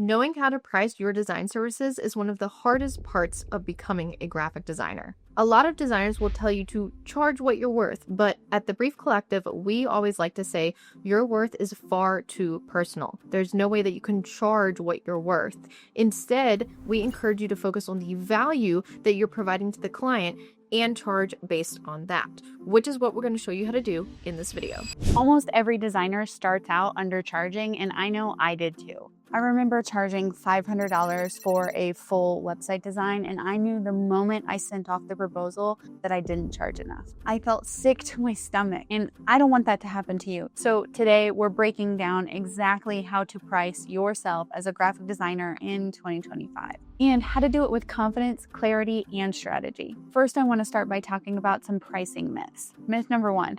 Knowing how to price your design services is one of the hardest parts of becoming a graphic designer. A lot of designers will tell you to charge what you're worth, but at the Brief Collective, we always like to say your worth is far too personal. There's no way that you can charge what you're worth. Instead, we encourage you to focus on the value that you're providing to the client and charge based on that, which is what we're going to show you how to do in this video. Almost every designer starts out undercharging, and I know I did too. I remember charging $500 for a full website design, and I knew the moment I sent off the proposal that I didn't charge enough. I felt sick to my stomach, and I don't want that to happen to you. So today we're breaking down exactly how to price yourself as a graphic designer in 2025 and how to do it with confidence, clarity, and strategy. First, I want to start by talking about some pricing myths. Myth number one,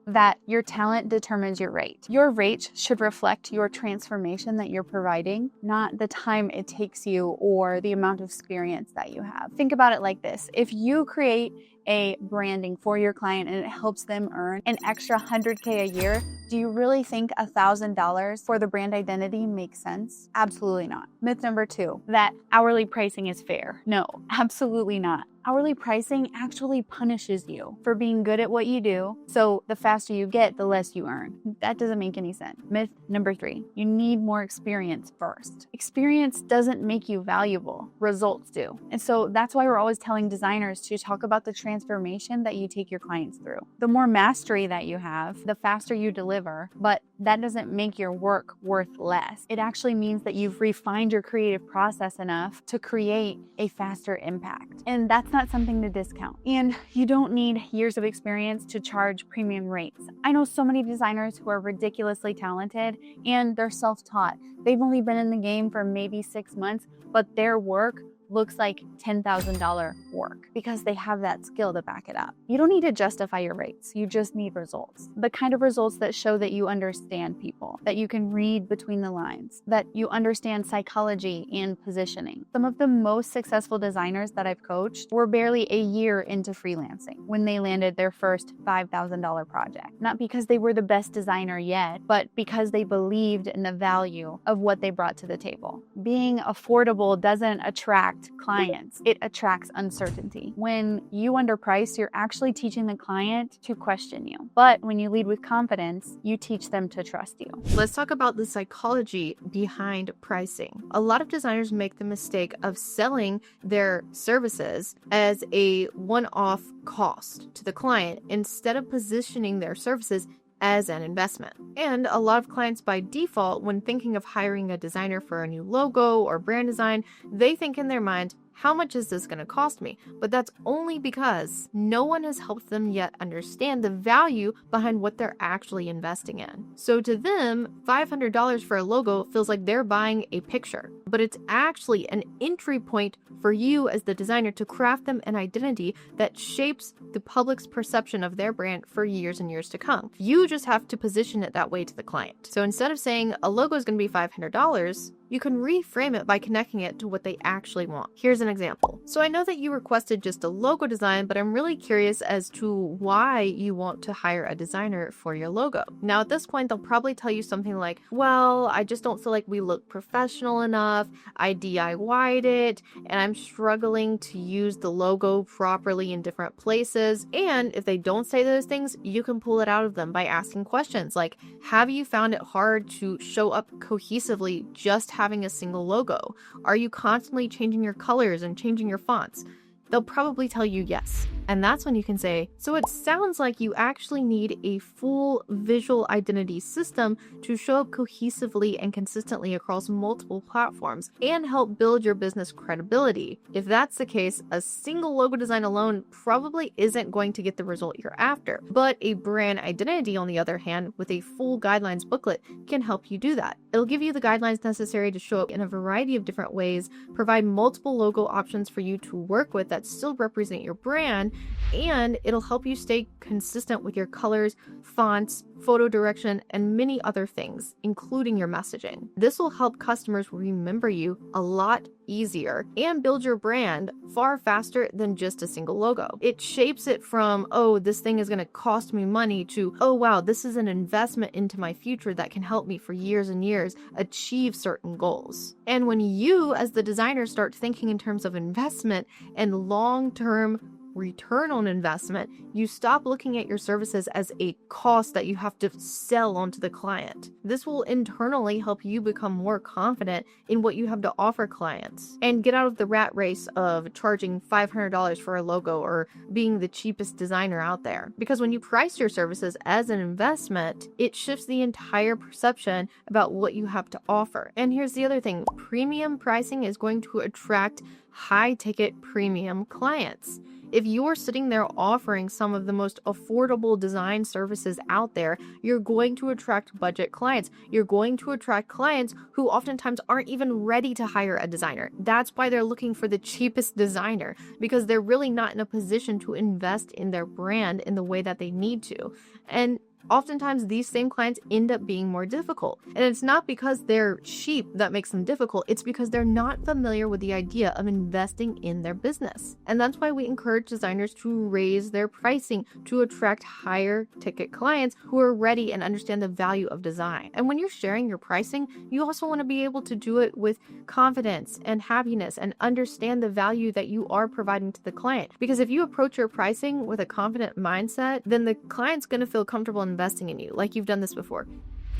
that your talent determines your rate. Your rate should reflect your transformation that you're providing, not the time it takes you or the amount of experience that you have. Think about it like this. If you create a branding for your client and it helps them earn an extra $100K a year, do you really think $1,000 for the brand identity makes sense? Absolutely not. Myth number two, that hourly pricing is fair. No, absolutely not. Hourly pricing actually punishes you for being good at what you do, so the faster you get, the less you earn. That doesn't make any sense. Myth number three, you need more experience first. Experience doesn't make you valuable, results do. And so that's why we're always telling designers to talk about the transformation that you take your clients through. The more mastery that you have, the faster you deliver, but that doesn't make your work worth less. It actually means that you've refined your creative process enough to create a faster impact. And that's not something to discount. And you don't need years of experience to charge premium rates. I know so many designers who are ridiculously talented and they're self-taught. They've only been in the game for maybe 6 months, but their work looks like $10,000 work because they have that skill to back it up. You don't need to justify your rates. You just need results. The kind of results that show that you understand people, that you can read between the lines, that you understand psychology and positioning. Some of the most successful designers that I've coached were barely a year into freelancing when they landed their first $5,000 project. Not because they were the best designer yet, but because they believed in the value of what they brought to the table. Being affordable doesn't attract clients. It attracts uncertainty. When you underprice, you're actually teaching the client to question you. But when you lead with confidence, you teach them to trust you. Let's talk about the psychology behind pricing. A lot of designers make the mistake of selling their services as a one-off cost to the client instead of positioning their services as an investment. And a lot of clients by default, when thinking of hiring a designer for a new logo or brand design, they think in their mind, how much is this going to cost me? But that's only because no one has helped them yet understand the value behind what they're actually investing in. So to them, $500 for a logo feels like they're buying a picture, but it's actually an entry point for you as the designer to craft them an identity that shapes the public's perception of their brand for years and years to come. You just have to position it that way to the client. So instead of saying a logo is going to be $500, you can reframe it by connecting it to what they actually want. Here's an example. So I know that you requested just a logo design, but I'm really curious as to why you want to hire a designer for your logo. Now at this point, they'll probably tell you something like, well, I just don't feel like we look professional enough. I DIY'd it and I'm struggling to use the logo properly in different places. And if they don't say those things, you can pull it out of them by asking questions like, have you found it hard to show up cohesively just having a single logo? Are you constantly changing your colors and changing your fonts? They'll probably tell you yes. And that's when you can say, so it sounds like you actually need a full visual identity system to show up cohesively and consistently across multiple platforms and help build your business credibility. If that's the case, a single logo design alone probably isn't going to get the result you're after. But a brand identity, on the other hand, with a full guidelines booklet can help you do that. It'll give you the guidelines necessary to show up in a variety of different ways, provide multiple logo options for you to work with that still represent your brand, and it'll help you stay consistent with your colors, fonts, photo direction, and many other things, including your messaging. This will help customers remember you a lot easier and build your brand far faster than just a single logo. It shapes it from, oh, this thing is going to cost me money, to, oh, wow, this is an investment into my future that can help me for years and years achieve certain goals. And when you, as the designer, start thinking in terms of investment and long-term return on investment, you stop looking at your services as a cost that you have to sell onto the client. This will internally help you become more confident in what you have to offer clients and get out of the rat race of charging $500 for a logo or being the cheapest designer out there. Because when you price your services as an investment, it shifts the entire perception about what you have to offer. And here's the other thing: premium pricing is going to attract high-ticket premium clients. If you're sitting there offering some of the most affordable design services out there, you're going to attract budget clients. You're going to attract clients who oftentimes aren't even ready to hire a designer. That's why they're looking for the cheapest designer, because they're really not in a position to invest in their brand in the way that they need to. And oftentimes these same clients end up being more difficult. And it's not because they're cheap that makes them difficult. It's because they're not familiar with the idea of investing in their business. And that's why we encourage designers to raise their pricing to attract higher ticket clients who are ready and understand the value of design. And when you're sharing your pricing, you also want to be able to do it with confidence and happiness and understand the value that you are providing to the client. Because if you approach your pricing with a confident mindset, then the client's going to feel comfortable investing in you, like you've done this before,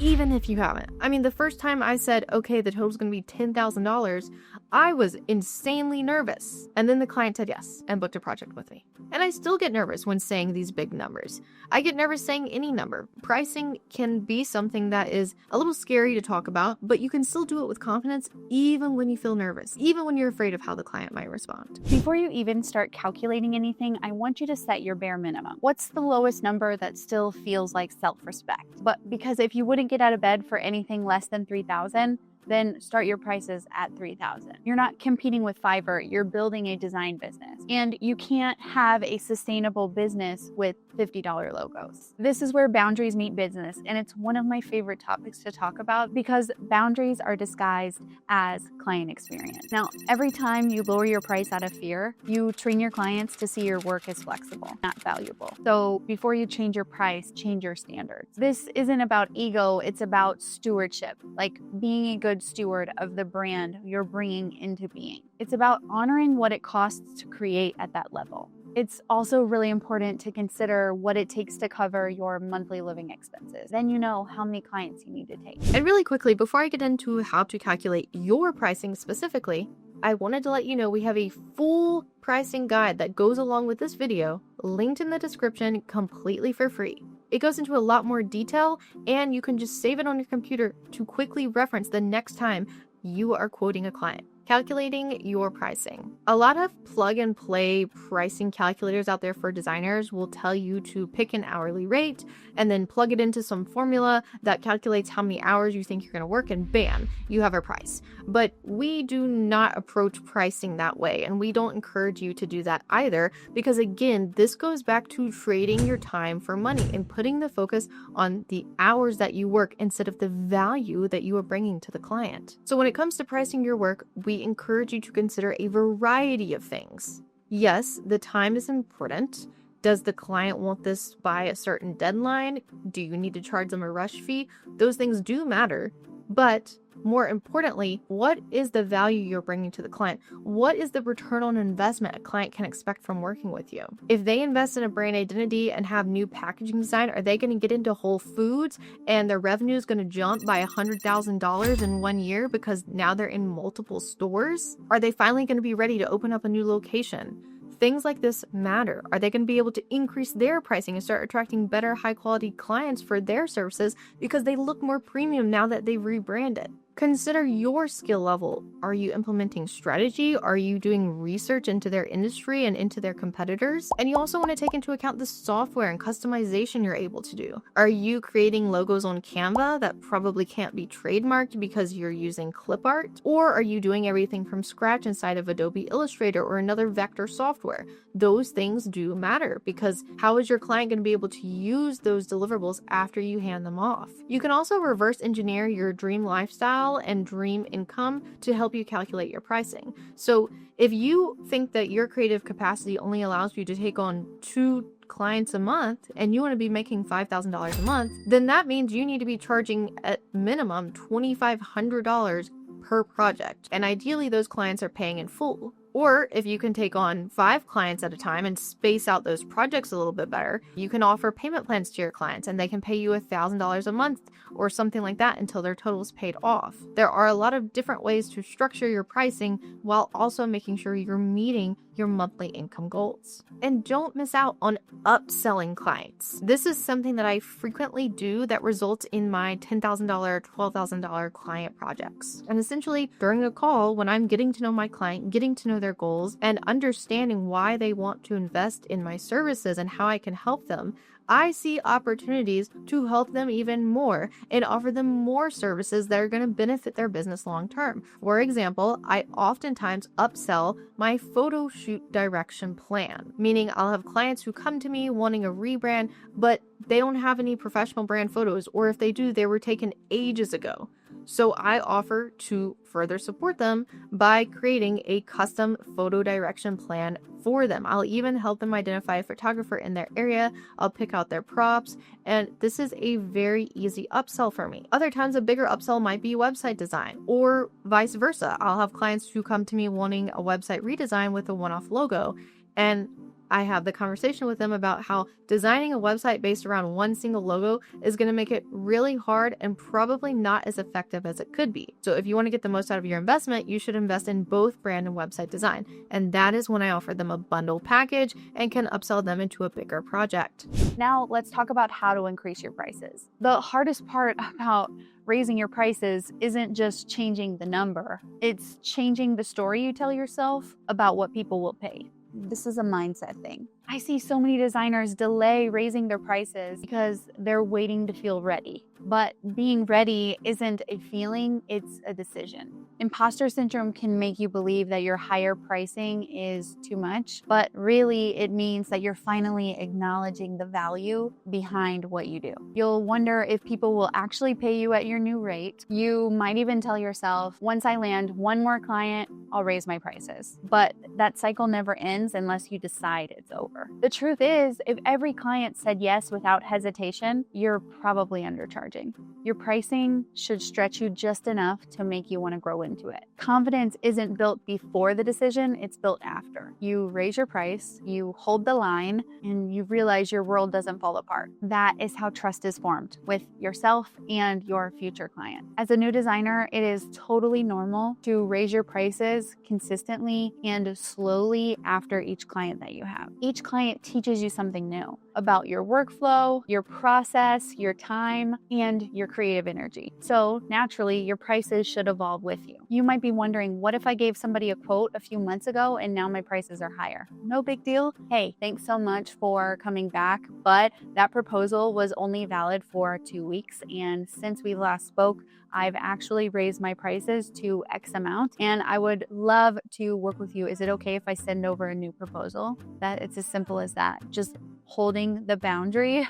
even if you haven't. I mean, the first time I said, okay, the total's going to be $10,000, I was insanely nervous. And then the client said yes and booked a project with me. And I still get nervous when saying these big numbers. I get nervous saying any number. Pricing can be something that is a little scary to talk about, but you can still do it with confidence even when you feel nervous, even when you're afraid of how the client might respond. Before you even start calculating anything, I want you to set your bare minimum. What's the lowest number that still feels like self-respect? But because if you wouldn't get out of bed for anything less than $3,000, then start your prices at $3,000. You're not competing with Fiverr, you're building a design business. And you can't have a sustainable business with $50 logos. This is where boundaries meet business, and it's one of my favorite topics to talk about because boundaries are disguised as client experience. Now, every time you lower your price out of fear, you train your clients to see your work as flexible, not valuable. So before you change your price, change your standards. This isn't about ego, it's about stewardship, like being a good steward of the brand you're bringing into being. It's about honoring what it costs to create at that level. It's also really important to consider what it takes to cover your monthly living expenses. Then you know how many clients you need to take. And really quickly, before I get into how to calculate your pricing specifically, I wanted to let you know we have a full pricing guide that goes along with this video, linked in the description, completely for free. It goes into a lot more detail, and you can just save it on your computer to quickly reference the next time you are quoting a client. Calculating your pricing. A lot of plug and play pricing calculators out there for designers will tell you to pick an hourly rate and then plug it into some formula that calculates how many hours you think you're going to work, and bam, you have a price. But we do not approach pricing that way, and we don't encourage you to do that either, because again, this goes back to trading your time for money and putting the focus on the hours that you work instead of the value that you are bringing to the client. So when it comes to pricing your work, we encourage you to consider a variety of things. Yes, the time is important. Does the client want this by a certain deadline? Do you need to charge them a rush fee? Those things do matter. But more importantly, what is the value you're bringing to the client? What is the return on investment a client can expect from working with you? If they invest in a brand identity and have new packaging design, are they going to get into Whole Foods and their revenue is going to jump by $100,000 in 1 year because now they're in multiple stores? Are they finally going to be ready to open up a new location? Things like this matter. Are they going to be able to increase their pricing and start attracting better high quality clients for their services because they look more premium now that they've rebranded? Consider your skill level. Are you implementing strategy? Are you doing research into their industry and into their competitors? And you also want to take into account the software and customization you're able to do. Are you creating logos on Canva that probably can't be trademarked because you're using clip art? Or are you doing everything from scratch inside of Adobe Illustrator or another vector software? Those things do matter, because how is your client going to be able to use those deliverables after you hand them off? You can also reverse engineer your dream lifestyle and dream income to help you calculate your pricing. So if you think that your creative capacity only allows you to take on 2 clients a month and you want to be making $5,000 a month, then that means you need to be charging at minimum $2,500 per project. And ideally, those clients are paying in full. Or if you can take on 5 clients at a time and space out those projects a little bit better, you can offer payment plans to your clients and they can pay you $1,000 a month or something like that until their total is paid off. There are a lot of different ways to structure your pricing while also making sure you're meeting your monthly income goals. And don't miss out on upselling clients. This is something that I frequently do that results in my $10,000, $12,000 client projects. And essentially, during a call, when I'm getting to know my client, getting to know their goals, and understanding why they want to invest in my services and how I can help them, I see opportunities to help them even more and offer them more services that are going to benefit their business long term. For example, I oftentimes upsell my photo shoot direction plan, meaning I'll have clients who come to me wanting a rebrand, but they don't have any professional brand photos, or if they do, they were taken ages ago. So I offer to further support them by creating a custom photo direction plan for them. I'll even help them identify a photographer in their area. I'll pick out their props, and this is a very easy upsell for me. Other times, a bigger upsell might be website design, or vice versa. I'll have clients who come to me wanting a website redesign with a one-off logo, and I have the conversation with them about how designing a website based around one single logo is going to make it really hard and probably not as effective as it could be. So if you want to get the most out of your investment, you should invest in both brand and website design. And that is when I offer them a bundle package and can upsell them into a bigger project. Now let's talk about how to increase your prices. The hardest part about raising your prices isn't just changing the number, it's changing the story you tell yourself about what people will pay. This is a mindset thing. I see so many designers delay raising their prices because they're waiting to feel ready. But being ready isn't a feeling, it's a decision. Imposter syndrome can make you believe that your higher pricing is too much, but really it means that you're finally acknowledging the value behind what you do. You'll wonder if people will actually pay you at your new rate. You might even tell yourself, once I land one more client, I'll raise my prices. But that cycle never ends unless you decide it's over. The truth is, if every client said yes without hesitation, you're probably undercharging. Your pricing should stretch you just enough to make you want to grow into it. Confidence isn't built before the decision, it's built after. You raise your price, you hold the line, and you realize your world doesn't fall apart. That is how trust is formed with yourself and your future client. As a new designer, it is totally normal to raise your prices consistently and slowly after each client that you have. Each client teaches you something new about your workflow, your process, your time, and your creative energy. So naturally, your prices should evolve with you. You might be wondering, what if I gave somebody a quote a few months ago and now my prices are higher? No big deal. Hey, thanks so much for coming back, but that proposal was only valid for 2 weeks. And since we last spoke, I've actually raised my prices to X amount, and I would love to work with you. Is it okay if I send over a new proposal? That it's as simple as that. Just holding the boundary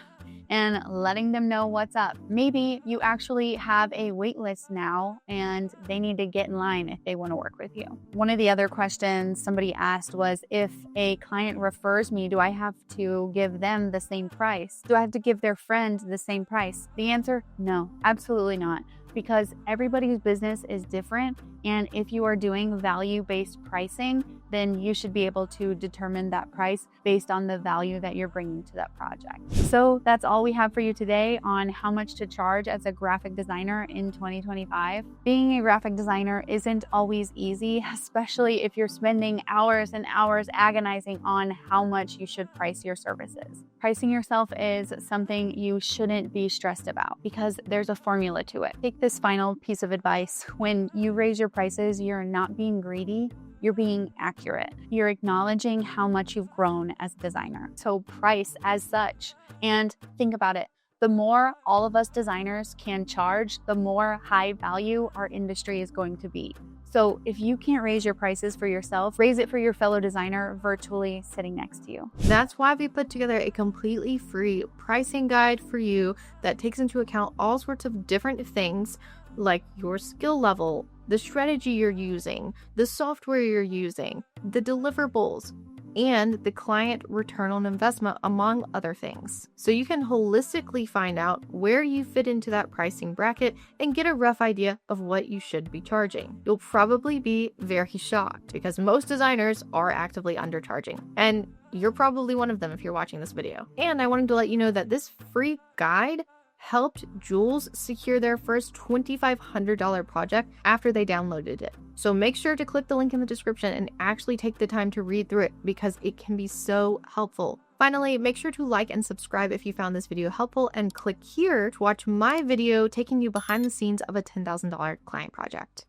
and letting them know what's up. Maybe you actually have a wait list now and they need to get in line if they want to work with you. One of the other questions somebody asked was, if a client refers me, do I have to give them the same price? Do I have to give their friend the same price? The answer, no, absolutely not. Because everybody's business is different And if you are doing value-based pricing, then you should be able to determine that price based on the value that you're bringing to that project. So that's all we have for you today on how much to charge as a graphic designer in 2025. Being a graphic designer isn't always easy, especially if you're spending hours and hours agonizing on how much you should price your services. Pricing yourself is something you shouldn't be stressed about because there's a formula to it. Take this final piece of advice. When you raise your prices, you're not being greedy, you're being accurate. You're acknowledging how much you've grown as a designer. So price as such. And think about it. The more all of us designers can charge, the more high value our industry is going to be. So if you can't raise your prices for yourself, raise it for your fellow designer virtually sitting next to you. That's why we put together a completely free pricing guide for you that takes into account all sorts of different things like your skill level, the strategy you're using, the software you're using, the deliverables, and the client return on investment, among other things. So you can holistically find out where you fit into that pricing bracket and get a rough idea of what you should be charging. You'll probably be very shocked because most designers are actively undercharging. And you're probably one of them if you're watching this video. And I wanted to let you know that this free guide helped Jules secure their first $2,500 project after they downloaded it. So make sure to click the link in the description and actually take the time to read through it because it can be so helpful. Finally, make sure to like and subscribe if you found this video helpful and click here to watch my video taking you behind the scenes of a $10,000 client project.